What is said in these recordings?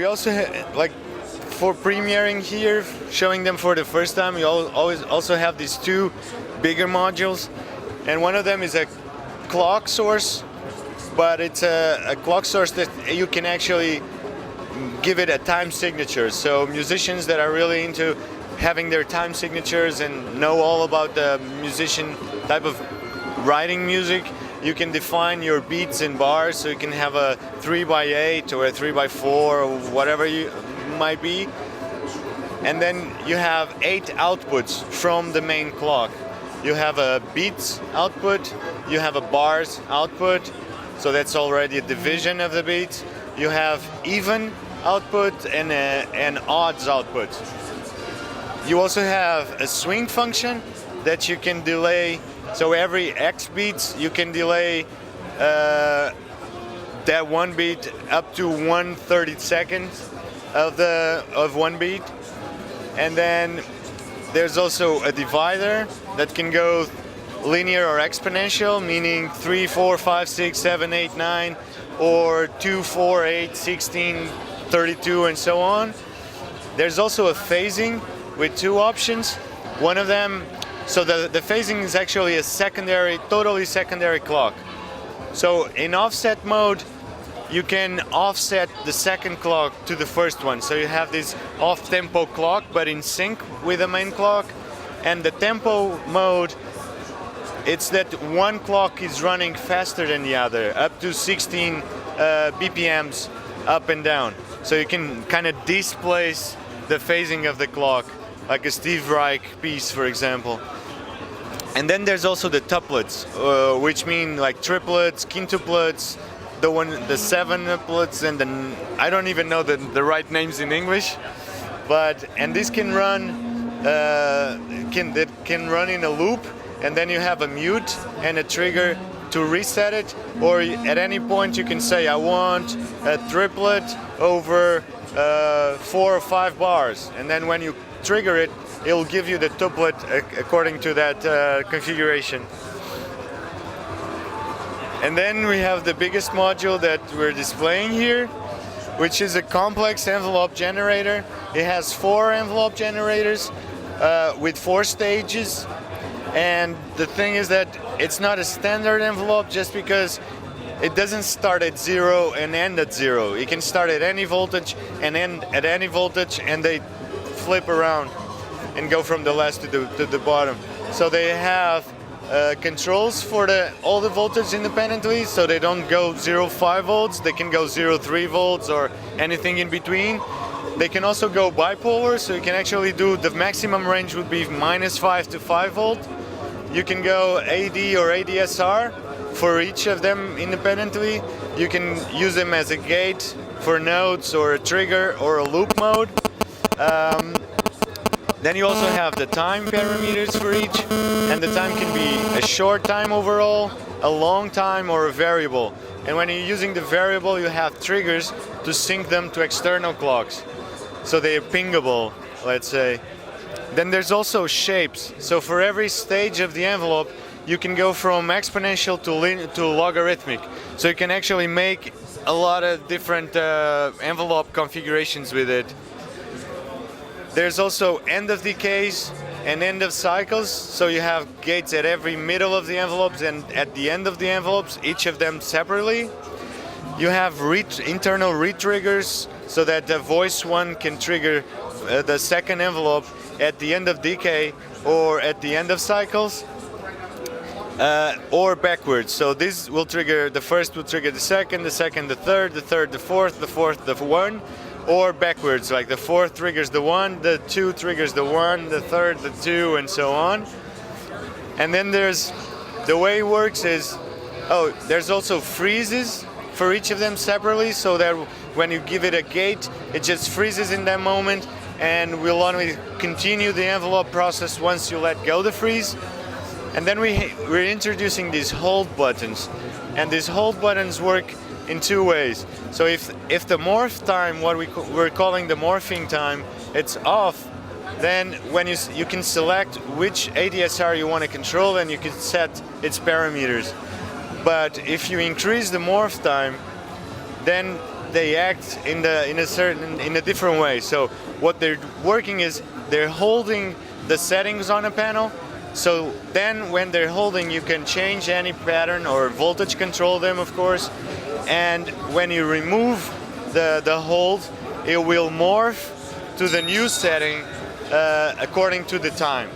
we also like for premiering here, showing them for the first time. We always also have these two bigger modules, and one of them is a clock source, but it's a clock source that you can actually give it a time signature. So musicians that are really into having their time signatures and know all about the musician type of writing music, you can define your beats in bars, so you can have a 3x8 or a 3x4 or whatever you might be. And then you have 8 outputs from the main clock. You have a beats output, you have a bars output, so that's already a division of the beats. You have even output and an odds output. You also have a swing function that you can delay. So every X beats, you can delay that one beat up to 1/32 of one beat. And then there's also a divider that can go linear or exponential, meaning 3, 4, 5, 6, 7, 8, 9, or 2, 4, 8, 16, 32, and so on. There's also a phasing with 2 options. One of them, so the phasing is actually a secondary, totally secondary clock. So in offset mode, you can offset the second clock to the first one. So you have this off-tempo clock, but in sync with the main clock. And the tempo mode, it's that one clock is running faster than the other, up to 16 BPMs up and down. So you can kind of displace the phasing of the clock, like a Steve Reich piece, for example. And then there's also the tuplets, which mean like triplets, quintuplets, the 7-uplets, and I don't even know the right names in English. And this can run can run in a loop, and then you have a mute and a trigger to reset it. Or at any point you can say, I want a triplet over 4 or 5 bars, and then when you trigger it, it'll give you the tuplet according to that configuration. And then we have the biggest module that we're displaying here, which is a complex envelope generator. It has 4 envelope generators with 4 stages. And the thing is that it's not a standard envelope, just because it doesn't start at 0 and end at 0. It can start at any voltage and end at any voltage, and they flip around and go from the left to the bottom. So they have controls for all the voltage independently, so they don't go 0.5 volts, they can go 0.3 volts or anything in between. They can also go bipolar, so you can actually do, the maximum range would be -5 to 5 volt. You can go AD or ADSR for each of them independently. You can use them as a gate for notes or a trigger or a loop mode. Then you also have the time parameters for each, and the time can be a short time overall, a long time, or a variable. And when you're using the variable, you have triggers to sync them to external clocks, so they are pingable, let's say. Then there's also shapes. So for every stage of the envelope, you can go from exponential to logarithmic. So you can actually make a lot of different envelope configurations with it. There's also end of decays and end of cycles. So you have gates at every middle of the envelopes and at the end of the envelopes, each of them separately. You have internal retriggers, so that the voice one can trigger the second envelope at the end of decay or at the end of cycles, or backwards. So this will trigger, the first will trigger the second the third, the fourth the one, or backwards, like the fourth triggers the one, the two triggers the one, the third the two, and so on. And then there's, the way it works is, there's also freezes for each of them separately, so that when you give it a gate, it just freezes in that moment and will only continue the envelope process once you let go the freeze. And then we're introducing these hold buttons, and these hold buttons work in 2 ways. So if the morph time, what we're calling the morphing time, it's off, then when you can select which ADSR you want to control, and you can set its parameters. But if you increase the morph time, then they act in a different way. So what they're working is they're holding the settings on a panel. So then when they're holding, you can change any pattern or voltage control them, of course. And when you remove the hold, it will morph to the new setting according to the time.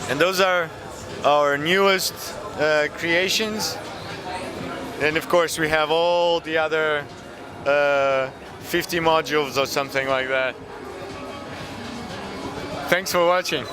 And those are our newest creations. And of course we have all the other 50 modules or something like that. Thanks for watching.